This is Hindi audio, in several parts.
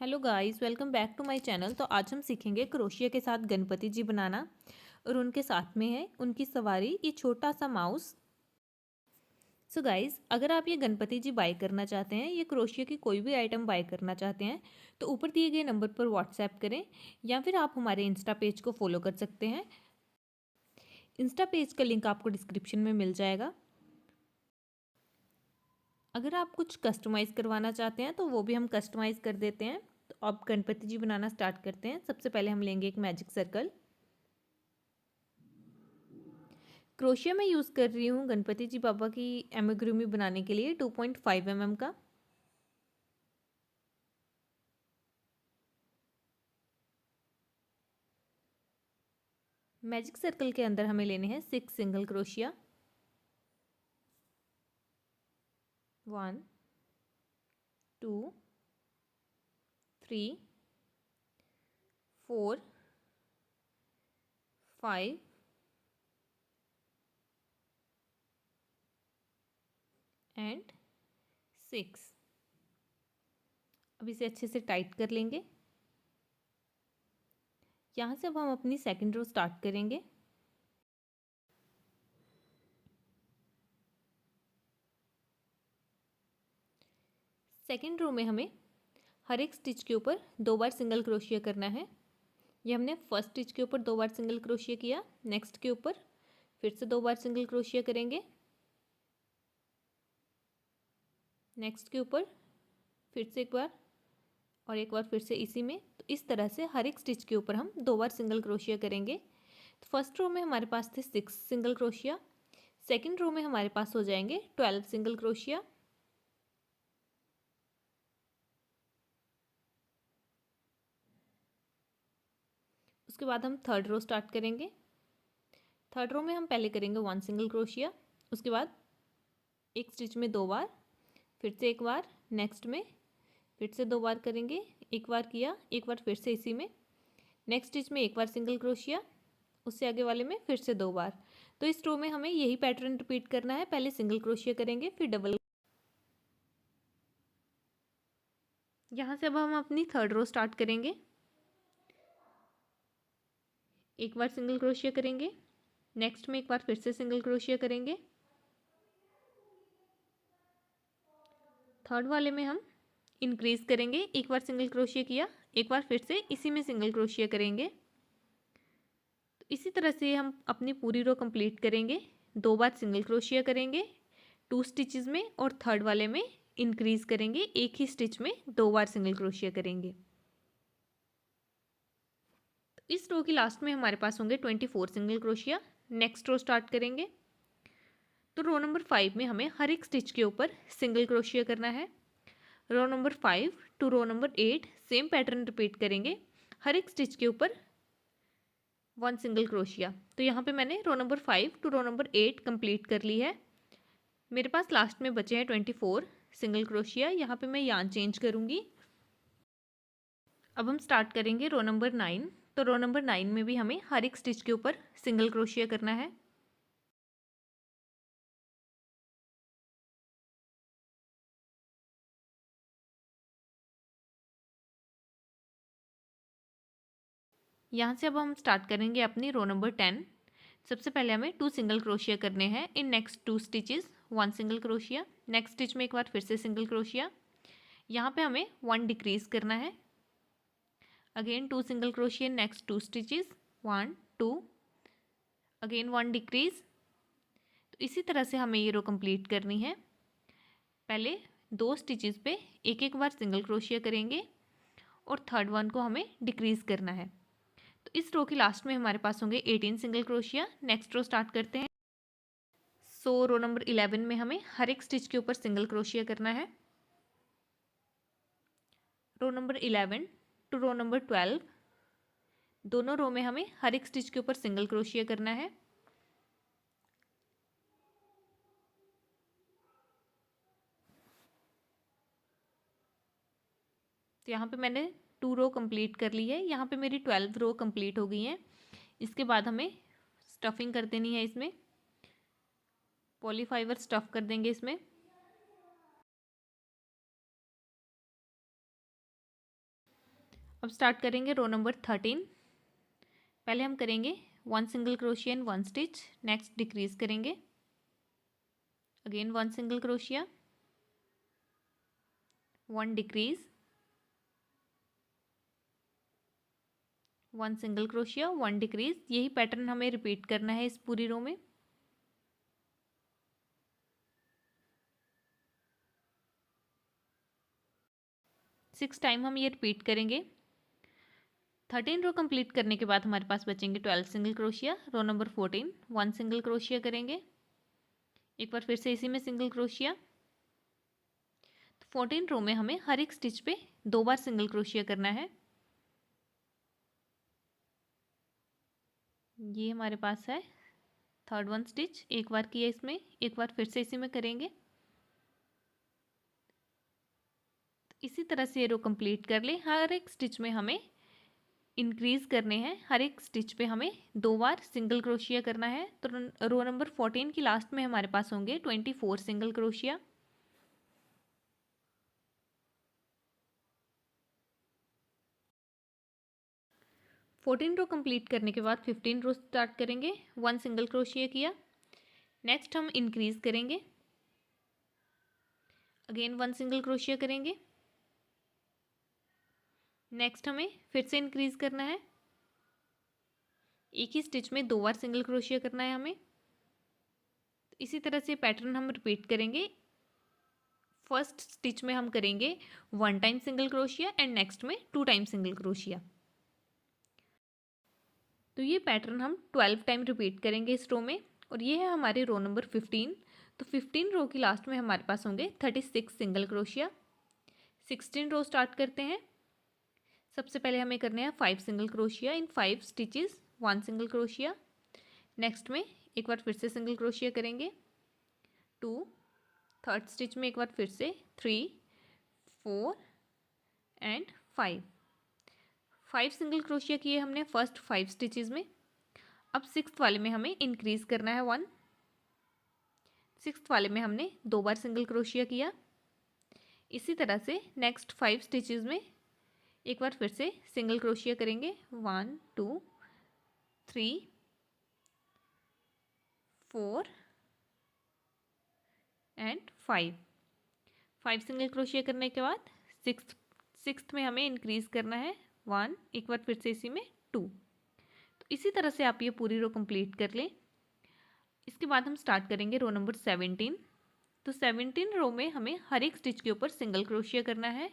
Hello guys, welcome back to my channel. तो आज हम सीखेंगे क्रोशिया के साथ गणपति जी बनाना। और उनके साथ में है उनकी सवारी, ये छोटा सा माउस। सो गाइस, अगर आप ये गणपति जी बाय करना चाहते हैं, ये क्रोशिया की कोई भी आइटम बाय करना चाहते हैं, तो ऊपर दिए गए नंबर पर व्हाट्सएप करें या फिर आप हमारे इंस्टा पेज को फॉलो कर सकते हैं। इंस्टा पेज का लिंक आपको डिस्क्रिप्शन में मिल जाएगा। अगर आप कुछ कस्टमाइज़ करवाना चाहते हैं तो वो भी हम कस्टमाइज़ कर देते हैं। तो अब गणपति जी बनाना स्टार्ट करते हैं। सबसे पहले हम लेंगे एक मैजिक सर्कल। क्रोशिया में यूज़ कर रही हूँ गणपति जी बाबा की एमिग्रुमी बनाने के लिए 2.5 mm का। मैजिक सर्कल के अंदर हमें लेने हैं 6 सिंगल क्रोशिया। 1 2 3 4 5 एंड 6। अब इसे अच्छे से टाइट कर लेंगे। यहाँ से अब हम अपनी सेकंड रो स्टार्ट करेंगे। सेकंड रो में हमें हर एक स्टिच के ऊपर 2 बार सिंगल क्रोशिया करना है। ये हमने फर्स्ट स्टिच के ऊपर 2 बार सिंगल क्रोशिया किया, नेक्स्ट के ऊपर फिर से 2 बार सिंगल क्रोशिया करेंगे, नेक्स्ट के ऊपर फिर से एक बार और एक बार फिर से इसी में। तो इस तरह से हर एक स्टिच के ऊपर हम 2 बार सिंगल क्रोशिया करेंगे। तो फर्स्ट रो में हमारे पास थे 6 सिंगल क्रोशिया, सेकंड रो में हमारे पास हो जाएंगे 12 सिंगल क्रोशिया। उसके बाद हम थर्ड रो स्टार्ट करेंगे। थर्ड रो में हम पहले करेंगे 1 सिंगल क्रोशिया, उसके बाद एक स्टिच में 2 बार, फिर से एक बार, नेक्स्ट में फिर से 2 बार करेंगे, एक बार किया, एक बार फिर से इसी में, नेक्स्ट स्टिच में एक बार सिंगल क्रोशिया, उससे आगे वाले में फिर से 2 बार। तो इस रो में हमें यही पैटर्न रिपीट करना है। पहले सिंगल क्रोशिया करेंगे, फिर डबल। यहाँ से अब हम अपनी थर्ड रो स्टार्ट करेंगे। एक बार सिंगल क्रोशिया करेंगे, नेक्स्ट में एक बार फिर से सिंगल क्रोशिया करेंगे, थर्ड वाले में हम इंक्रीज करेंगे, एक बार सिंगल क्रोशिया किया, एक बार फिर से इसी में सिंगल क्रोशिया करेंगे। तो इसी तरह से हम अपनी पूरी रो कंप्लीट करेंगे। 2 बार सिंगल क्रोशिया करेंगे 2 स्टिचेस में, और थर्ड वाले में इंक्रीज करेंगे, एक ही स्टिच में 2 बार सिंगल क्रोशिया करेंगे। तो इस रो की लास्ट में हमारे पास होंगे 24 single crochet. Next row start करेंगे। तो रो नंबर 5 में हमें हर एक स्टिच के ऊपर सिंगल क्रोशिया करना है। Row number 5 to row number 8 same pattern repeat करेंगे, हर एक स्टिच के ऊपर 1 सिंगल क्रोशिया। तो यहाँ पे मैंने row number 5 to row number 8 complete कर ली है। मेरे पास लास्ट में बचे हैं 24 सिंगल क्रोशिया। यहाँ पे मैं यार्न चेंज करूँगी। अब हम स्टार्ट करेंगे रो नंबर 9। तो रो नंबर 9 में भी हमें हर एक स्टिच के ऊपर सिंगल क्रोशिया करना है। यहाँ से अब हम स्टार्ट करेंगे अपनी रो नंबर 10। सबसे पहले हमें 2 सिंगल क्रोशिया करने हैं in next 2 stitches. 1 single crochet, next stitch में एक बार फिर से सिंगल क्रोशिया, यहाँ पे हमें 1 डिक्रीज करना है। Again 2 single crochet next 2 stitches, 1 2, again 1 decrease. तो इसी तरह से हमें ये रो कंप्लीट करनी है। पहले 2 स्टिचेस पे एक एक बार सिंगल क्रोशिया करेंगे और थर्ड वन को हमें डिक्रीज करना है। तो इस रो की लास्ट में हमारे पास होंगे 18 single crochet. Next row start करते हैं। सो रो नंबर 11 में हमें हर एक स्टिच के ऊपर सिंगल क्रोशिया करना है। Row number 11 to row number 12 दोनों रो में हमें हर एक स्टिच के ऊपर सिंगल क्रोशिया करना है। तो यहाँ पे मैंने 2 रो कंप्लीट कर ली है। यहाँ पे मेरी 12 रो कंप्लीट हो गई हैं। इसके बाद हमें स्टफिंग कर देनी है। इसमें पॉलीफाइबर स्टफ कर देंगे। इसमें 2 अब स्टार्ट करेंगे रो नंबर 13। पहले हम करेंगे 1 सिंगल क्रोशिया इन 1 स्टिच, नेक्स्ट डिक्रीज करेंगे, again 1 single crochet, 1 decrease, 1 single crochet, 1 decrease. यही पैटर्न हमें रिपीट करना है इस पूरी रो में। सिक्स टाइम हम ये रिपीट करेंगे। 13 रो कंप्लीट करने के बाद हमारे पास बचेंगे 12 single crochet. Row number 14 1 single crochet करेंगे, एक बार फिर से इसी में सिंगल क्रोशिया। तो 14 रो में हमें हर एक स्टिच पे 2 बार सिंगल क्रोशिया करना है। ये हमारे पास है थर्ड 1 स्टिच, एक बार किया इसमें, एक बार फिर से इसी में करेंगे। तो इसी तरह से ये रो कंप्लीट कर ले। हर एक स्टिच में हमें इंक्रीज करने हैं, हर एक स्टिच पे हमें 2 बार सिंगल क्रोशिया करना है। तो रो नंबर 14 की लास्ट में हमारे पास होंगे 24 single crochet. Fourteen row complete करने के बाद 15 रो स्टार्ट करेंगे। 1 सिंगल क्रोशिया किया, नेक्स्ट हम इंक्रीज करेंगे, अगेन 1 सिंगल क्रोशिया करेंगे, नेक्स्ट हमें फिर से इंक्रीज करना है, एक ही स्टिच में 2 बार सिंगल क्रोशिया करना है हमें। तो इसी तरह से पैटर्न हम रिपीट करेंगे। फर्स्ट स्टिच में हम करेंगे 1 time single crochet and next में 2 टाइम सिंगल क्रोशिया। तो ये पैटर्न हम 12 टाइम रिपीट करेंगे इस रो में, और ये है हमारे रो नंबर 15। तो 15 रो की लास्ट में हमारे पास होंगे 36 सिंगल क्रोशिया। 16 रो स्टार्ट करते हैं। सबसे पहले हमें करने हैं 5 सिंगल क्रोशिया इन 5 स्टिचेस, 1 सिंगल क्रोशिया, नेक्स्ट में एक बार फिर से सिंगल क्रोशिया करेंगे, 2, थर्ड स्टिच में एक बार फिर से 3, 4 एंड 5 सिंगल क्रोशिया किए हमने फर्स्ट 5 स्टिचेस में। अब सिक्स्थ वाले में हमें इंक्रीज करना है 1। सिक्स्थ वाले में हमने 2 बार सिंगल क्रोशिया किया। इसी तरह से नेक्स्ट 5 स्टिचेस में एक बार फिर से सिंगल क्रोशिया करेंगे, 1 2 3 4 एंड 5 सिंगल क्रोशिया करने के बाद सिक्स्थ में हमें इंक्रीज करना है 1, एक बार फिर से इसी में 2। तो इसी तरह से आप ये पूरी रो कंप्लीट कर लें। इसके बाद हम स्टार्ट करेंगे रो नंबर 17। तो 17 रो में हमें हर एक स्टिच के ऊपर सिंगल क्रोशिया करना है।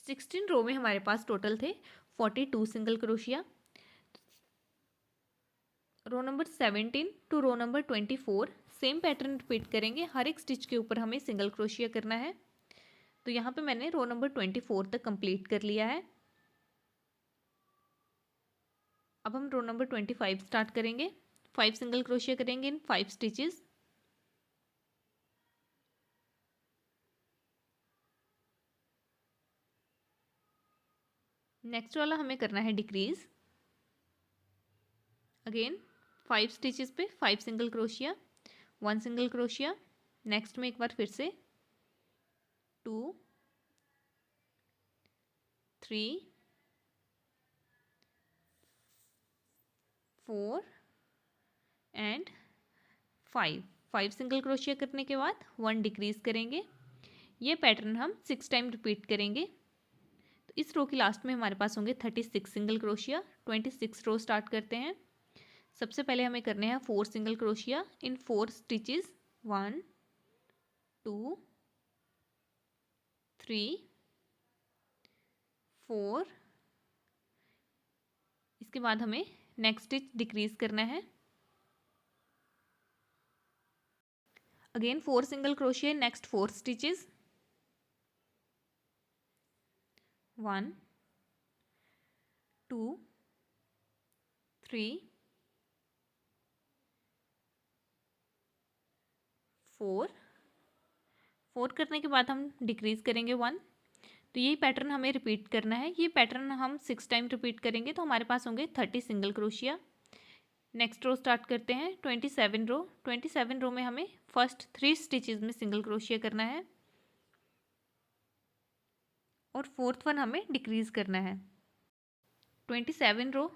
16 रो में हमारे पास टोटल थे 42 single crochet. Row number 17 to row number 24 same pattern repeat करेंगे, हर एक स्टिच के ऊपर हमें सिंगल क्रोशिया करना है। तो यहाँ पे मैंने रो नंबर 24 तक कंप्लीट कर लिया है। अब हम रो नंबर 25 स्टार्ट करेंगे। 5 सिंगल क्रोशिया करेंगे इन 5 स्टिचेस। नेक्स्ट वाला हमें करना है डिक्रीज, अगेन 5 स्टिचेस पे 5 single crochet, 1 single crochet, next में एक बार फिर से 2 3 4 एंड 5 सिंगल क्रोशिया करने के बाद 1 डिक्रीज करेंगे। ये पैटर्न हम 6 टाइम रिपीट करेंगे। तो इस रो की लास्ट में हमारे पास होंगे 36 सिंगल क्रोशिया। 26 रो स्टार्ट करते हैं। सबसे पहले हमें करने हैं 4 सिंगल क्रोशिया इन 4 स्टिचेस, 1 2 3 4। इसके बाद हमें नेक्स्ट स्टिच डिक्रीज करना है, again 4 single crochet next 4 stitches, 1 2 3 4 करने के बाद हम डिक्रीज करेंगे 1। तो यही पैटर्न हमें रिपीट करना है। ये पैटर्न हम 6 टाइम रिपीट करेंगे तो हमारे पास होंगे 30 single crochet. Next row start करते हैं 27 रो। 27 रो में हमें फर्स्ट 3 स्टिचेस में सिंगल क्रोशिया करना है और फोर्थ वन हमें डिक्रीज़ करना है। 27 रो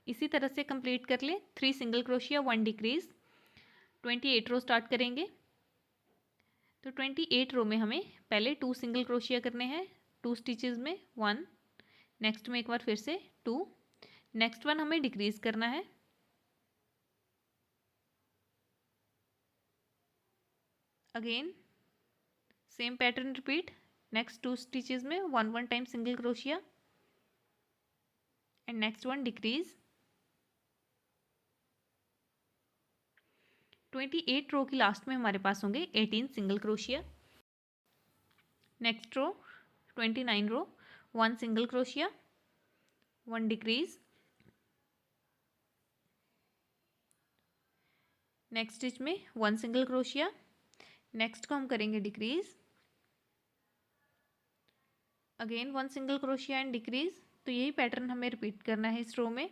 इसी तरह से कंप्लीट कर ले। 3 सिंगल क्रोशिया 1 डिक्रीज़। 28 रो स्टार्ट करेंगे। तो 28 रो में हमें पहले 2 सिंगल क्रोशिया करने हैं 2 स्टिचेस में 1, नेक्स्ट में एक बार फिर से 2, नेक्स्ट वन हमें डिक्रीज करना है। Again same pattern repeat. Next 2 stitches में 1 time single crochet and next one decrease. 28 रो की लास्ट में हमारे पास होंगे 18 सिंगल क्रोशिया। नेक्स्ट रो 29 रो 1 single crochet 1 decrease. Next stitch में 1 सिंगल क्रोशिया, नेक्स्ट को हम करेंगे decrease. Again 1 single crochet and decrease. तो यही पैटर्न हमें रिपीट करना है इस रो में।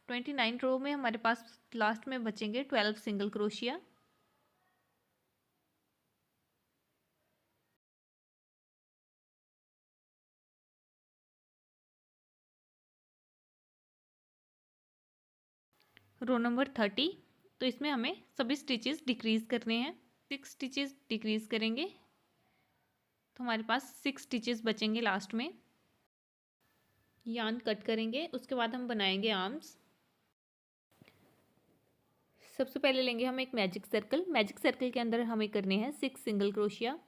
29 रो में हमारे पास लास्ट में बचेंगे 12 सिंगल क्रोशिया। रो नंबर 30, तो इसमें हमें सभी स्टिचेस डिक्रीज करने हैं। 6 स्टिचेस डिक्रीज करेंगे तो हमारे पास 6 स्टिचेस बचेंगे लास्ट में। यार्न कट करेंगे, उसके बाद हम बनाएंगे आर्म्स। सबसे पहले लेंगे हम एक मैजिक सर्कल। मैजिक सर्कल के अंदर हमें करने हैं 6 single crochet.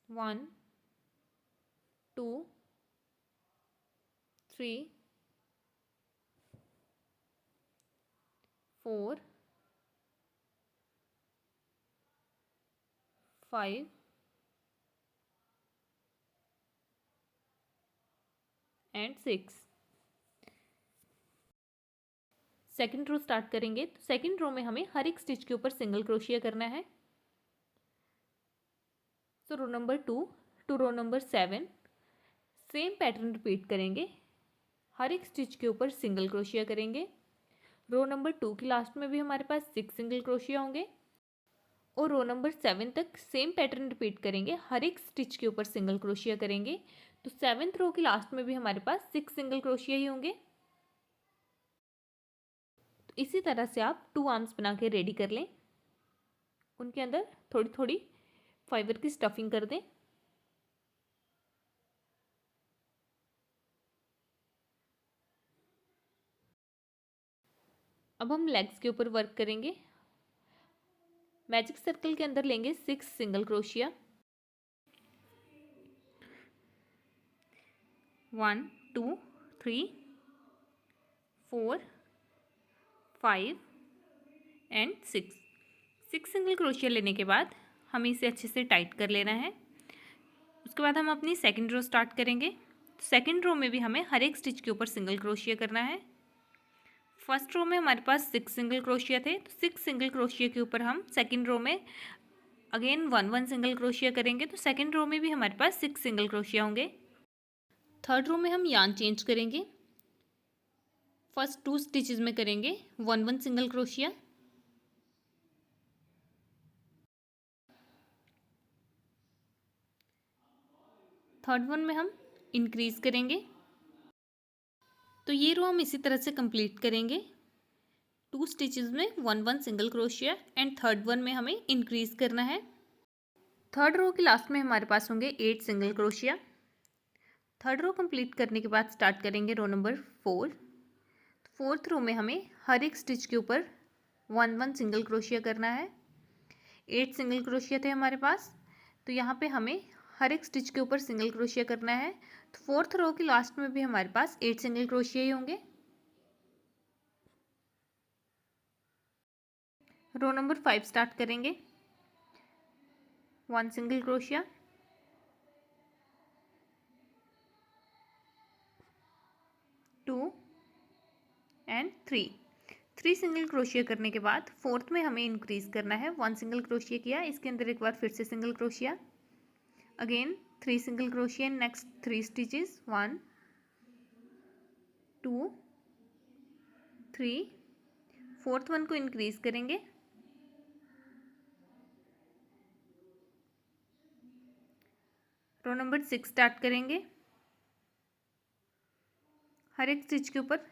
1 2 3 4 5 and 6। Second row start करेंगे। तो सेकेंड रो में हमें हर एक स्टिच के ऊपर सिंगल क्रोशिया करना है। So row number 2 to row number 7 same pattern repeat करेंगे। हर एक स्टिच के ऊपर सिंगल क्रोशिया करेंगे। रो नंबर 2 की लास्ट में भी हमारे पास 6 सिंगल क्रोशिया होंगे और रो नंबर 7 तक सेम पैटर्न रिपीट करेंगे। हर एक स्टिच के ऊपर सिंगल क्रोशिया करेंगे। तो 7th रो की लास्ट में भी हमारे पास 6 सिंगल क्रोशिया ही होंगे। तो इसी तरह से आप 2 आर्म्स बना के रेडी कर लें। उनके अंदर थोड़ी थोड़ी फाइबर की स्टफिंग कर दें। अब हम लेग्स के ऊपर वर्क करेंगे। मैजिक सर्कल के अंदर लेंगे 6 single crochet. 1 2 3 4 5 and 6 single crochet लेने के बाद हमें इसे अच्छे से टाइट कर लेना है। उसके बाद हम अपनी सेकंड रो स्टार्ट करेंगे। सेकंड रो में भी हमें हर एक स्टिच के ऊपर सिंगल क्रोशिया करना है। फर्स्ट रो में हमारे पास 6 सिंगल क्रोशिया थे, तो 6 सिंगल क्रोशिया के ऊपर हम सेकंड रो में अगेन 1 सिंगल क्रोशिया करेंगे। तो सेकंड रो में भी हमारे पास 6 सिंगल क्रोशिया होंगे। थर्ड रो में हम यार्न चेंज करेंगे। फर्स्ट 2 स्टिचेस में करेंगे 1 सिंगल क्रोशिया। थर्ड वन में हम इंक्रीज करेंगे। तो ये रो हम इसी तरह से कंप्लीट करेंगे। 2 स्टिचेस में 1 single crochet and third one में हमें इंक्रीज करना है। थर्ड रो के लास्ट में हमारे पास होंगे 8 single crochet. Third row complete करने के बाद स्टार्ट करेंगे रो नंबर 4। फोर्थ रो में हमें हर एक स्टिच के ऊपर 1 सिंगल क्रोशिया करना है। 8 सिंगल क्रोशिया थे हमारे पास, तो यहाँ पे हमें हर एक स्टिच के ऊपर सिंगल क्रोशिया करना है। तो फोर्थ रो की लास्ट में भी हमारे पास 8 सिंगल क्रोशिया ही होंगे। रो नंबर 5 स्टार्ट करेंगे। 1 single crochet, 2 and 3 single crochet करने के बाद फोर्थ में हमें इंक्रीज करना है। 1 सिंगल क्रोशिया किया, इसके अंदर एक बार फिर से single crochet, again 3 single crochet, next 3 stitches 1 2 3। Fourth one को इंक्रीज करेंगे, रो नंबर 6 स्टार्ट करेंगे। हर एक स्टिच के ऊपर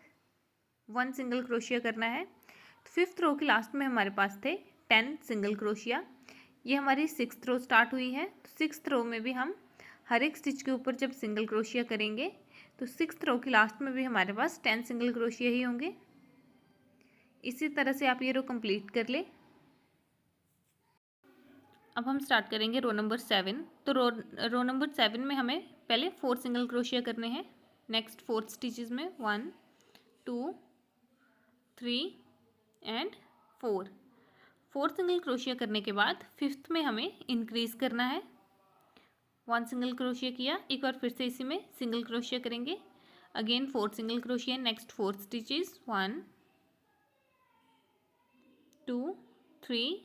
1 सिंगल क्रोशिया करना है। तो 5th रो के लास्ट में हमारे पास थे 10 सिंगल क्रोशिया। ये हमारी 6th रो स्टार्ट हुई है। तो 6th रो में भी हम हर एक स्टिच के ऊपर जब सिंगल क्रोशिया करेंगे तो 6th रो के लास्ट में भी हमारे पास 10 सिंगल क्रोशिया ही होंगे। इसी तरह से आप ये रो कंप्लीट कर ले। अब हम स्टार्ट करेंगे रो नंबर 7। तो रो नंबर 7 में हमें पहले 4 सिंगल क्रोशिया करने हैं। नेक्स्ट 4th स्टिचेस में 1 2 3 एंड 4 सिंगल क्रोशिया करने के बाद 5th में हमें इंक्रीज करना है। 1 सिंगल क्रोशिया किया, एक बार फिर से इसी में सिंगल क्रोशिया करेंगे। Again 4 single crochet. Next 4th stitches 1 2 3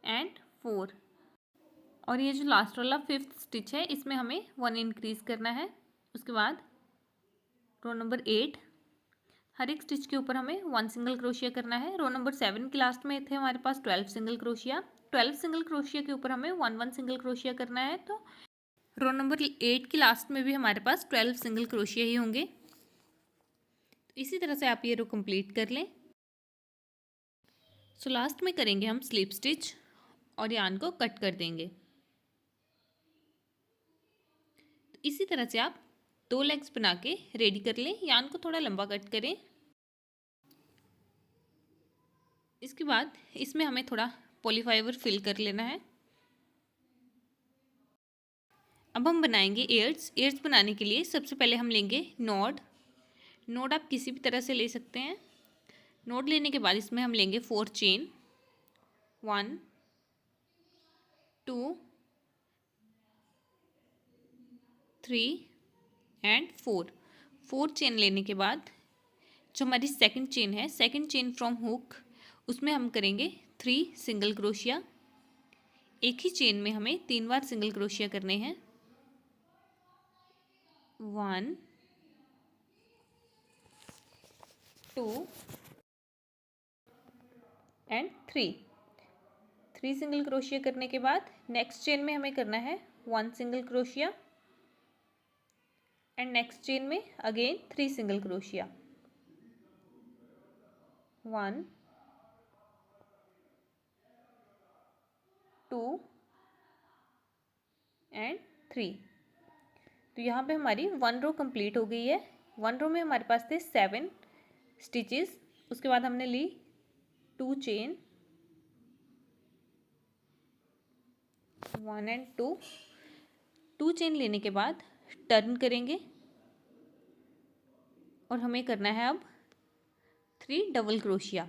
and 4। और ये जो लास्ट वाला 5th स्टिच है इसमें हमें 1 इंक्रीज करना है। उसके बाद रो नंबर 8, हर एक स्टिच के ऊपर हमें 1 सिंगल क्रोशिया करना है। रो नंबर 7 के लास्ट में थे हमारे पास 12 सिंगल क्रोशिया। 12 सिंगल क्रोशिया के ऊपर हमें 1 सिंगल क्रोशिया करना है। तो रो नंबर 8 के लास्ट में भी हमारे पास 12 सिंगल क्रोशिया ही होंगे। तो इसी तरह से आप ये रो कंप्लीट कर लें। सो लास्ट में करेंगे हम स्लिप स्टिच और यार्न को कट कर देंगे। तो इसी तरह से आप 2 लेग्स बना के रेडी कर लें। यार्न को थोड़ा लंबा कट करें। इसके बाद इसमें हमें थोड़ा पॉलीफाइबर फिल कर लेना है। अब हम बनाएंगे एयर्स। एयर्स बनाने के लिए सबसे पहले हम लेंगे नॉड। नॉड आप किसी भी तरह से ले सकते हैं। नॉड लेने के बाद इसमें हम लेंगे 4 चेन, 1 2 3 एंड 4 चेन लेने के बाद जो हमारी सेकंड चेन है, सेकंड चेन फ्रॉम हुक, उसमें हम करेंगे 3 सिंगल क्रोशिया। एक ही चेन में हमें 3 बार सिंगल क्रोशिया करने हैं। 1 2 एंड 3 सिंगल क्रोशिया करने के बाद नेक्स्ट चेन में हमें करना है 1 single crochet and next chain में अगेन 3 सिंगल क्रोशिया। 1 2 एंड 3। तो यहाँ पे हमारी 1 रो कंप्लीट हो गई है। 1 रो में हमारे पास थे 7 स्टिचेस। उसके बाद हमने ली 2 चेन, 1 एंड 2 चेन लेने के बाद टर्न करेंगे और हमें करना है अब 3 डबल क्रोशिया।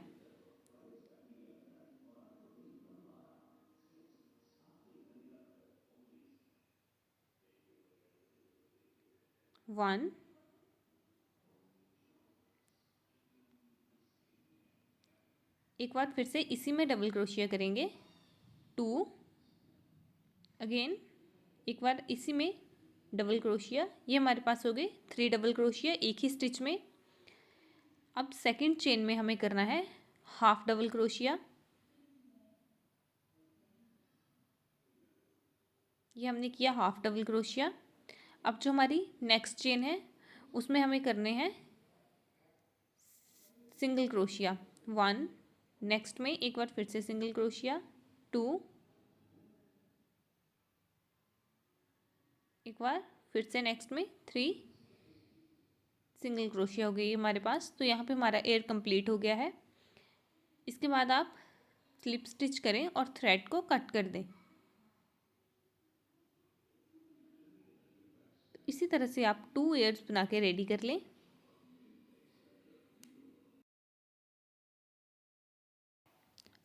1 एक बार फिर से इसी में डबल क्रोशिया करेंगे। 2 अगेन एक बार इसी में डबल क्रोशिया। ये हमारे पास हो गए 3 डबल क्रोशिया एक ही स्टिच में। अब सेकंड चेन में हमें करना है हाफ डबल क्रोशिया। ये हमने किया हाफ डबल क्रोशिया। अब जो हमारी नेक्स्ट चेन है उसमें हमें करने हैं सिंगल क्रोशिया। 1 नेक्स्ट में एक बार फिर से सिंगल क्रोशिया। 2 एक बार फिर से नेक्स्ट में 3 सिंगल क्रोशिया हो गई हमारे पास। तो यहाँ पे हमारा एयर कंप्लीट हो गया है। इसके बाद आप स्लिप स्टिच करें और थ्रेड को कट कर दें। तो इसी तरह से आप 2 एयर्स बना के रेडी कर लें।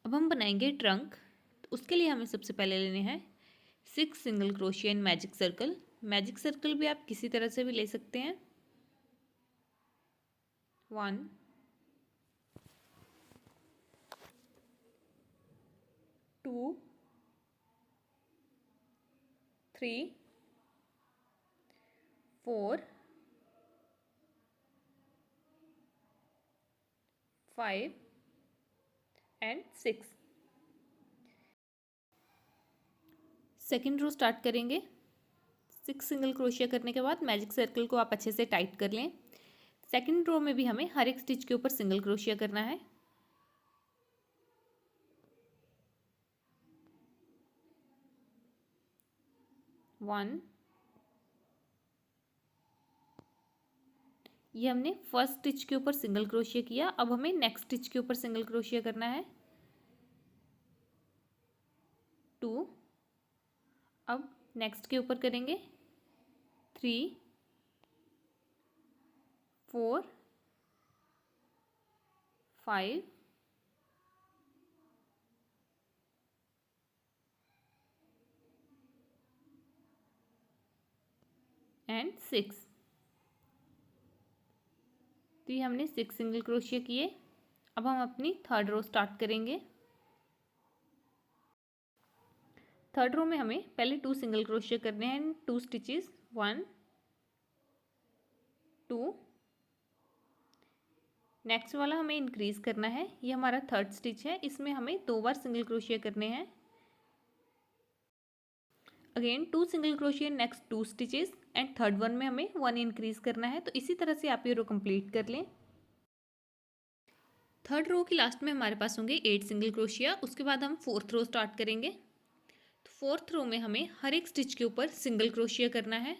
अब हम बनाएंगे ट्रंक। तो उसके लिए हमें सबसे पहले लेने हैं 6 single crochet in magic circle. Magic circle भी आप किसी तरह से भी ले सकते हैं। 1 2 3 4 5 एंड 6। सेकेंड रो स्टार्ट करेंगे। 6 सिंगल क्रोशिया करने के बाद मैजिक सर्कल को आप अच्छे से टाइट कर लें। सेकंड रो में भी हमें हर एक स्टिच के ऊपर सिंगल क्रोशिया करना है। वन, ये हमने फर्स्ट स्टिच के ऊपर सिंगल क्रोशिया किया। अब हमें नेक्स्ट स्टिच के ऊपर सिंगल क्रोशिया करना है। 2, अब नेक्स्ट के ऊपर करेंगे 3, 4, 5 एंड 6। तो ये हमने 6 सिंगल क्रोशिया किए। अब हम अपनी थर्ड रो स्टार्ट करेंगे। थर्ड रो में हमें पहले 2 सिंगल क्रोशिया करने हैं, 2 स्टिचेस, 1, 2। नेक्स्ट वाला हमें इंक्रीज करना है। ये हमारा थर्ड स्टिच है, इसमें हमें 2 बार सिंगल क्रोशिया करने हैं। Again 2 single crochet next 2 stitches and third one में हमें 1 इंक्रीज करना है। तो इसी तरह से आप ये रो कंप्लीट कर लें। थर्ड रो की लास्ट में हमारे पास होंगे 8 सिंगल क्रोशिया। उसके बाद हम फोर्थ रो स्टार्ट करेंगे। तो फोर्थ रो में हमें हर एक स्टिच के ऊपर सिंगल क्रोशिया करना है।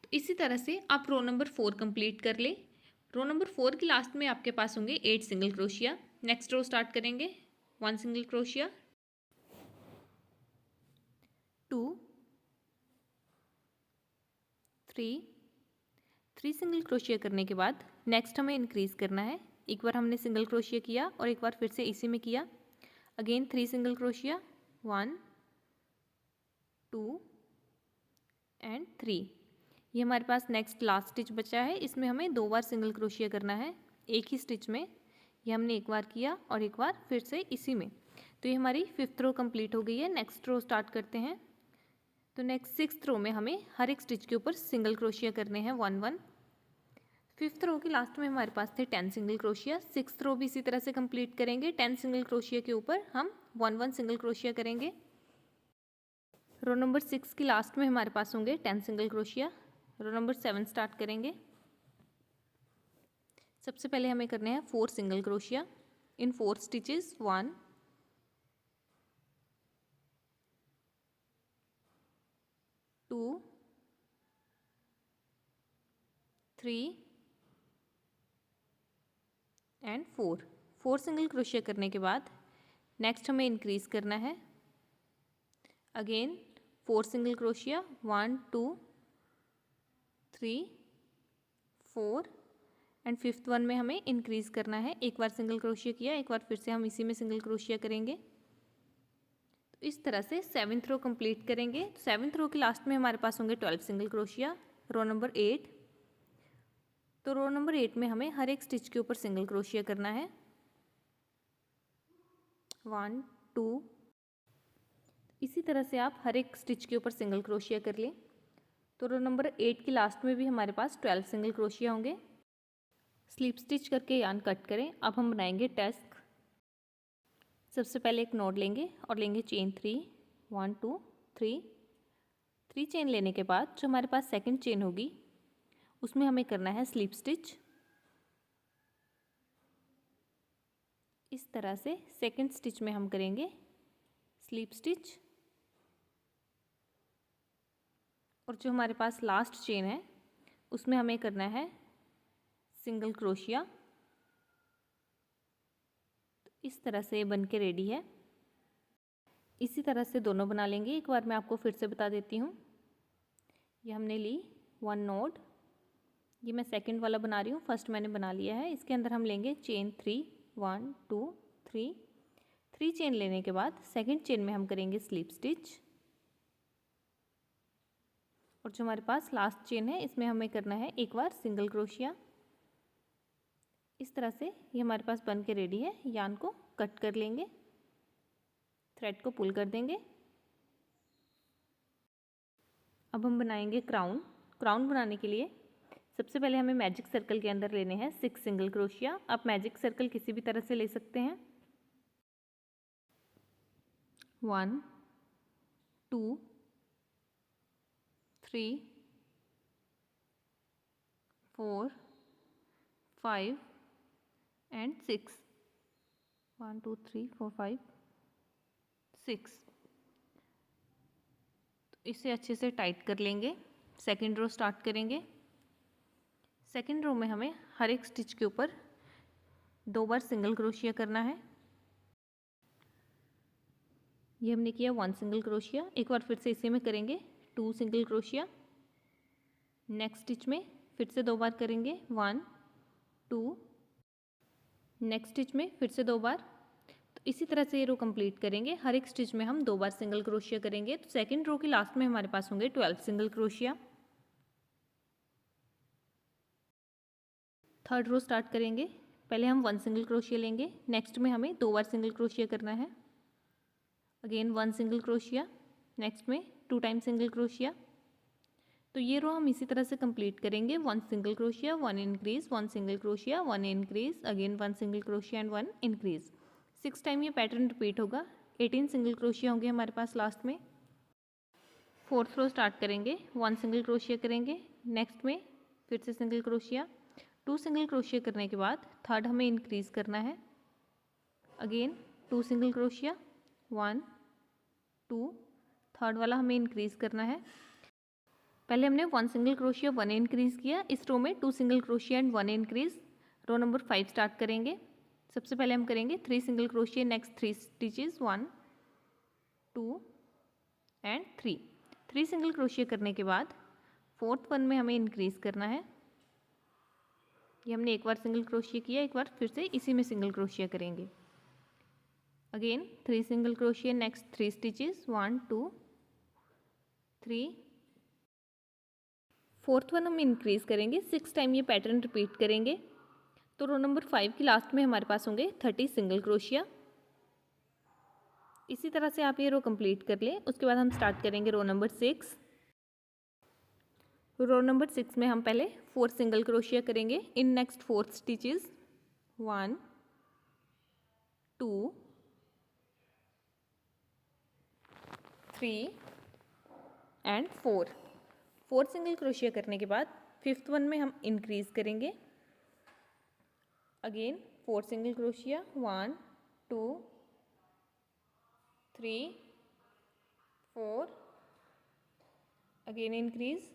तो इसी तरह से आप रो नंबर 4 कंप्लीट कर ले। रो नंबर 4 की लास्ट में आपके पास होंगे 8 single crochet. Next row start करेंगे। 1 सिंगल क्रोशिया, 2, 3 सिंगल क्रोशिया करने के बाद नेक्स्ट हमें इंक्रीज करना है। एक बार हमने सिंगल क्रोशिया किया और एक बार फिर से इसी में किया। Again 3 single crochet, 1, 2 and 3। ये हमारे पास नेक्स्ट लास्ट स्टिच बचा है। इसमें हमें 2 बार सिंगल क्रोशिया करना है एक ही स्टिच में। ये हमने एक बार किया और एक बार फिर से इसी में। तो ये हमारी 5th रो कंप्लीट हो गई है। नेक्स्ट रो स्टार्ट करते हैं। तो नेक्स्ट 6th रो में हमें हर एक स्टिच के ऊपर सिंगल क्रोशिया करने हैं 1 1। 5th रो की लास्ट में हमारे पास थे 10 सिंगल क्रोशिया। 6th रो भी इसी तरह से कंप्लीट करेंगे। 10 सिंगल क्रोशिया के ऊपर हम 1 1 सिंगल क्रोशिया करेंगे। रो नंबर 6 की लास्ट में हमारे पास होंगे 10 single crochet. Row number 7 start करेंगे। सबसे पहले हमें करने हैं 4 single crochet in 4 stitches. 1, 2, 3 and 4 single crochet करने के बाद नेक्स्ट हमें इंक्रीज करना है। Again 4 single crochet, 1, 2, 3, 4 and 5th one में हमें इंक्रीज करना है। एक बार सिंगल क्रोशिया किया, एक बार फिर से हम इसी में सिंगल क्रोशिया करेंगे। तो इस तरह से 7th रो कंप्लीट करेंगे। 7th रो के लास्ट में हमारे पास होंगे 12 सिंगल क्रोशिया। Row number 8। तो रो नंबर 8 में हमें हर एक स्टिच के ऊपर सिंगल क्रोशिया करना है। 1, 2। इसी तरह से आप हर एक स्टिच के ऊपर सिंगल क्रोशिया कर लें। तो रो नंबर 8 की लास्ट में भी हमारे पास 12 सिंगल क्रोशिया होंगे। स्लिप स्टिच करके यार्न कट करें। अब हम बनाएंगे टस्क। सबसे पहले एक नॉट लेंगे और लेंगे चेन 3, 1, 2, 3 चेन लेने के बाद जो हमारे पास सेकंड चेन होगी उसमें हमें करना है स्लिप स्टिच। इस तरह से सेकंड स्टिच में हम करेंगे स्लिप स्टिच। और जो हमारे पास लास्ट चेन है उसमें हमें करना है सिंगल क्रोशिया। तो इस तरह से बन के रेडी है। इसी तरह से दोनों बना लेंगे। एक बार मैं आपको फिर से बता देती हूँ। ये हमने ली 1 नोड, ये मैं सेकंड वाला बना रही हूँ, फर्स्ट मैंने बना लिया है। इसके अंदर हम लेंगे चेन 3, 1, 2, 3 चेन लेने के बाद सेकंड चेन में हम करेंगे स्लिप स्टिच। और जो हमारे पास लास्ट चेन है इसमें हमें करना है एक बार सिंगल क्रोशिया। इस तरह से ये हमारे पास बन के रेडी है। यार्न को कट कर लेंगे, थ्रेड को पुल कर देंगे। अब हम बनाएंगे क्राउन। क्राउन बनाने के लिए सबसे पहले हमें मैजिक सर्कल के अंदर लेने हैं 6 सिंगल क्रोशिया। आप मैजिक सर्कल किसी भी तरह से ले सकते हैं। 1, 2, 3 4 5 एंड 6, 1 2 3 4 5 6। तो इसे अच्छे से टाइट कर लेंगे। सेकेंड रो स्टार्ट करेंगे। सेकेंड रो में हमें हर एक स्टिच के ऊपर 2 बार सिंगल क्रोशिया करना है। ये हमने किया 1 सिंगल क्रोशिया। एक बार फिर से इसी में करेंगे 2 सिंगल क्रोशिया। नेक्स्ट स्टिच में फिर से 2 बार करेंगे 1 2। नेक्स्ट स्टिच में फिर से 2 बार। तो इसी तरह से ये रो कंप्लीट करेंगे। हर एक स्टिच में हम 2 बार सिंगल क्रोशिया करेंगे। तो सेकेंड रो की लास्ट में हमारे पास होंगे 12 single crochet. Third row start करेंगे। पहले हम 1 सिंगल क्रोशिया लेंगे। नेक्स्ट में हमें 2 बार सिंगल क्रोशिया करना है। Again 1 single crochet. नेक्स्ट में 2 टाइम सिंगल क्रोशिया। तो ये रो हम इसी तरह से कंप्लीट करेंगे। 1 single crochet, 1 increase, 1 single crochet, 1 increase, again 1 single crochet and 1 increase. 6 time ये पैटर्न रिपीट होगा। 18 सिंगल क्रोशिया होंगे हमारे पास लास्ट में। फोर्थ रो स्टार्ट करेंगे। 1 सिंगल क्रोशिया करेंगे। नेक्स्ट में फिर से सिंगल क्रोशिया। 2 सिंगल क्रोशिया करने के बाद थर्ड हमें इंक्रीज करना है। अगेन 2 सिंगल क्रोशिया, 1 2, थर्ड वाला हमें इंक्रीज करना है। पहले हमने 1 सिंगल क्रोशिया 1 इंक्रीज किया। इस रो में 2 single crochet and 1 increase. Row number 5 start करेंगे। सबसे पहले हम करेंगे 3 single crochet. Next 3 stitches 1 2 and 3। 3 single crochet करने के बाद फोर्थ वन में हमें इंक्रीज करना है। ये हमने एक बार सिंगल क्रोशिया किया, एक बार फिर से इसी में सिंगल क्रोशिया करेंगे। Again 3 single crochet. Next 3 stitches 1 2 3। Fourth one हम इंक्रीज करेंगे। 6 टाइम ये पैटर्न रिपीट करेंगे। तो रो नंबर 5 की लास्ट में हमारे पास होंगे 30 सिंगल क्रोशिया। इसी तरह से आप ये रो कंप्लीट कर लें। उसके बाद हम स्टार्ट करेंगे रो नंबर 6। रो नंबर 6 में हम पहले 4 सिंगल क्रोशिया करेंगे in next 4 stitches 1 2 3 and 4 single crochet करने के बाद फिफ्थ वन में हम इंक्रीज करेंगे। Again 4 single crochet 1 2 3 4, again increase.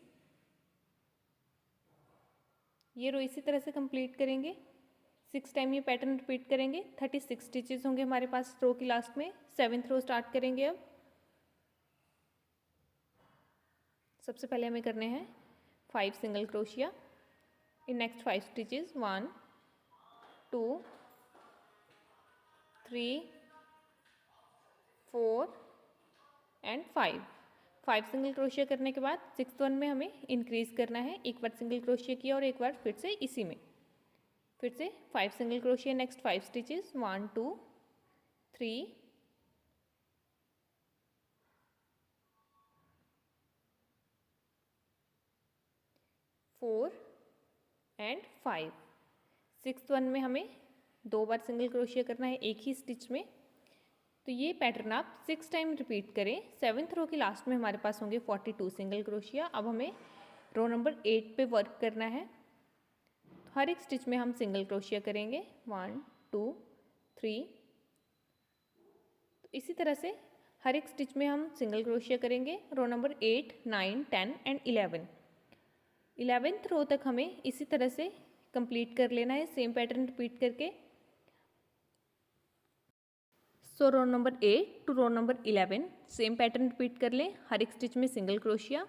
ये रो इसी तरह से कंप्लीट करेंगे। 6 टाइम ये पैटर्न रिपीट करेंगे। 36 स्टिचेस होंगे हमारे पास रो की लास्ट में। 7th रो स्टार्ट करेंगे। अब सबसे पहले हमें करने हैं 5 single crochet in next 5 stitches 1 2 3 4 and 5 single crochet करने के बाद 6th वन में हमें इंक्रीज करना है। एक बार सिंगल क्रोशिया किया और एक बार फिर से इसी में फिर से 5 single crochet. Next 5 stitches 1 2 3 4 and 5। 6th one में हमें 2 बार सिंगल क्रोशिया करना है एक ही स्टिच में। तो ये पैटर्न आप 6 टाइम रिपीट करें। 7th रो की लास्ट में हमारे पास होंगे 42 सिंगल क्रोशिया। अब हमें रो नंबर 8 पे वर्क करना है। तो हर एक स्टिच में हम सिंगल क्रोशिया करेंगे 1 2 3। तो इसी तरह से हर एक स्टिच में हम सिंगल क्रोशिया करेंगे। रो नंबर 8 9 10 एंड 11th रो तक हमें इसी तरह से कंप्लीट कर लेना है, सेम पैटर्न रिपीट करके। So row number 8 to row number 11 same pattern repeat कर लें। हर एक स्टिच में सिंगल क्रोशिया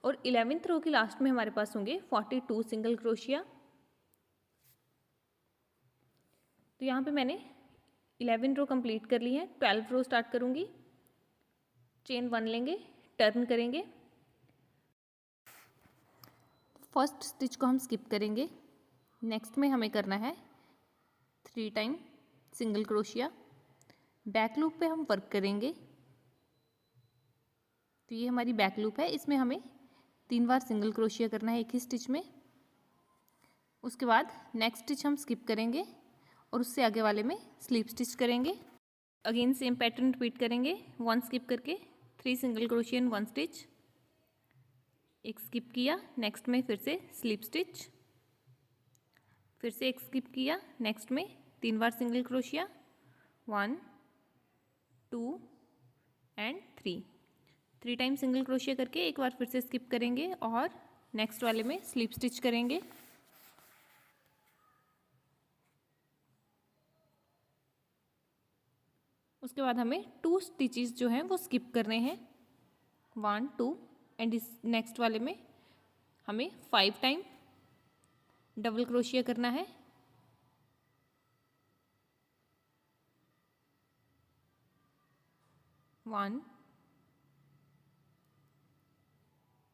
और 11th रो की लास्ट में हमारे पास होंगे 42 सिंगल क्रोशिया। तो यहाँ पे मैंने 11 रो कंप्लीट कर ली है। 12 रो स्टार्ट करूँगी। चेन 1 लेंगे, टर्न करेंगे। फर्स्ट स्टिच को हम स्किप करेंगे। नेक्स्ट में हमें करना है 3 time single crochet. Back loop पे हम वर्क करेंगे। तो ये हमारी बैक लूप है, इसमें हमें 3 बार सिंगल क्रोशिया करना है एक ही स्टिच में। उसके बाद नेक्स्ट स्टिच हम स्किप करेंगे और उससे आगे वाले में स्लीप स्टिच करेंगे। अगेन सेम पैटर्न रिपीट करेंगे। 1 स्किप करके 3 सिंगल क्रोशिया इन 1 स्टिच। एक स्किप किया, नेक्स्ट में फिर से स्लिप स्टिच, फिर से एक स्किप किया, नेक्स्ट में 3 बार single crochet, 1 2 and 3 time single क्रोशिया करके एक बार फिर से स्किप करेंगे और नेक्स्ट वाले में स्लिप स्टिच करेंगे। उसके बाद हमें 2 स्टिचेस जो हैं वो स्किप करने हैं, 1 2 एंड इस नेक्स्ट वाले में हमें 5 टाइम डबल क्रोशिया करना है। वन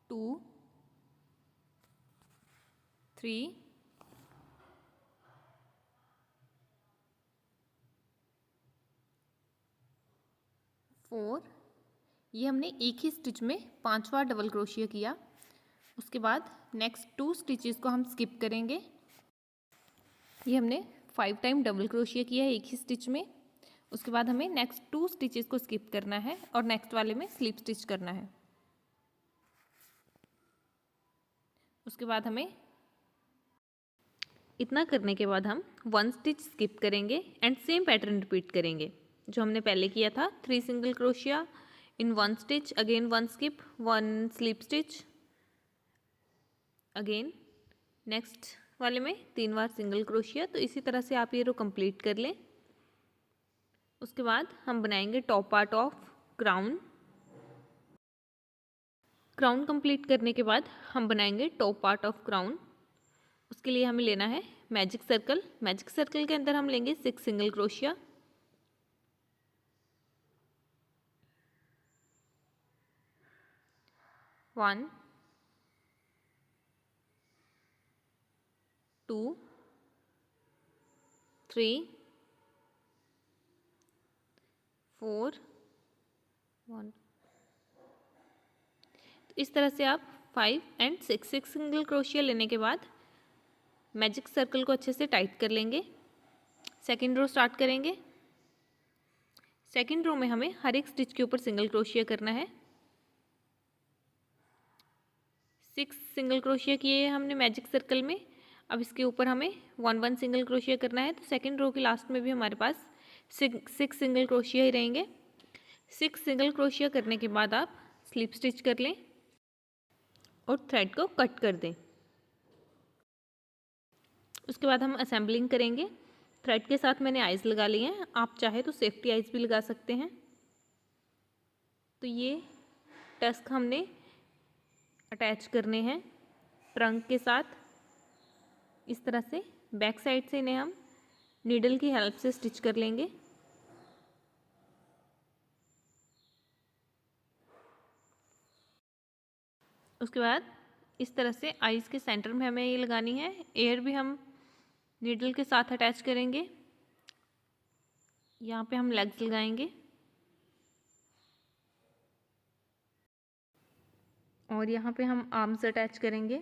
2 3 4, ये हमने एक ही स्टिच में 5 बार डबल क्रोशिया किया। उसके बाद नेक्स्ट 2 स्टिचेस को हम स्किप करेंगे। ये हमने 5 टाइम डबल क्रोशिया किया है एक ही स्टिच में। उसके बाद हमें नेक्स्ट 2 स्टिचेस को स्किप करना है और नेक्स्ट वाले में स्लिप स्टिच करना है। उसके बाद हमें इतना करने के बाद हम 1 स्टिच स्किप करेंगे एंड सेम पैटर्न रिपीट करेंगे जो हमने पहले किया था। 3 सिंगल क्रोशिया इन 1 stitch, again 1 skip, 1 slip stitch, again next वाले में 3 बार सिंगल क्रोशिया। तो इसी तरह से आप ये रो कंप्लीट कर लें। उसके बाद हम बनाएंगे top part of crown. Crown complete करने के बाद हम बनाएंगे टॉप पार्ट ऑफ क्राउन। उसके लिए हमें लेना है मैजिक सर्कल। मैजिक सर्कल के अंदर हम लेंगे 6 सिंगल क्रोशिया, 1 2 3 4 1। तो इस तरह से आप 5 एंड 6 सिंगल क्रोशिया लेने के बाद मैजिक सर्कल को अच्छे से टाइट कर लेंगे। सेकेंड रो स्टार्ट करेंगे। सेकेंड रो में हमें हर एक स्टिच के ऊपर सिंगल क्रोशिया करना है। 6 सिंगल क्रोशिया किए हैं हमने मैजिक सर्कल में। अब इसके ऊपर हमें 1 सिंगल क्रोशिया करना है। तो सेकेंड रो के लास्ट में भी हमारे पास 6 सिंगल क्रोशिया ही रहेंगे। 6 सिंगल क्रोशिया करने के बाद आप स्लिप स्टिच कर लें और थ्रेड को कट कर दें। उसके बाद हम असेंबलिंग करेंगे। थ्रेड के साथ मैंने आइज़ लगा लिए हैं, आप चाहे तो सेफ्टी आइज़ भी लगा सकते हैं। तो ये टस्क हमने अटैच करने हैं ट्रंक के साथ। इस तरह से बैक साइड से इन्हें हम नीडल की हेल्प से स्टिच कर लेंगे। उसके बाद इस तरह से आइज़ के सेंटर में हमें ये लगानी है। एयर भी हम नीडल के साथ अटैच करेंगे। यहाँ पे हम लेग्स लगाएंगे और यहाँ पे हम आर्म्स अटैच करेंगे,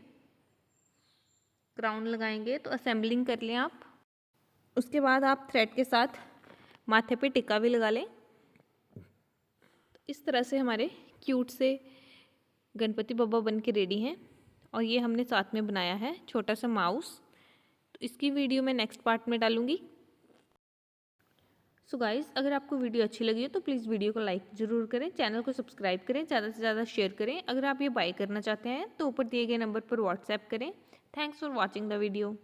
क्राउन लगाएंगे। तो असेंबलिंग कर लें आप। उसके बाद आप थ्रेड के साथ माथे पे टिक्का भी लगा लें। इस तरह से हमारे क्यूट से गणपति बप्पा बन के रेडी हैं। और ये हमने साथ में बनाया है छोटा सा माउस। तो इसकी वीडियो मैं नेक्स्ट पार्ट में डालूंगी। सो गाइज़, अगर आपको वीडियो अच्छी लगी हो तो प्लीज़ वीडियो को लाइक ज़रूर करें, चैनल को सब्सक्राइब करें, ज़्यादा से ज़्यादा शेयर करें। अगर आप ये बाय करना चाहते हैं तो ऊपर दिए गए नंबर पर व्हाट्सएप करें। Thanks for watching the video.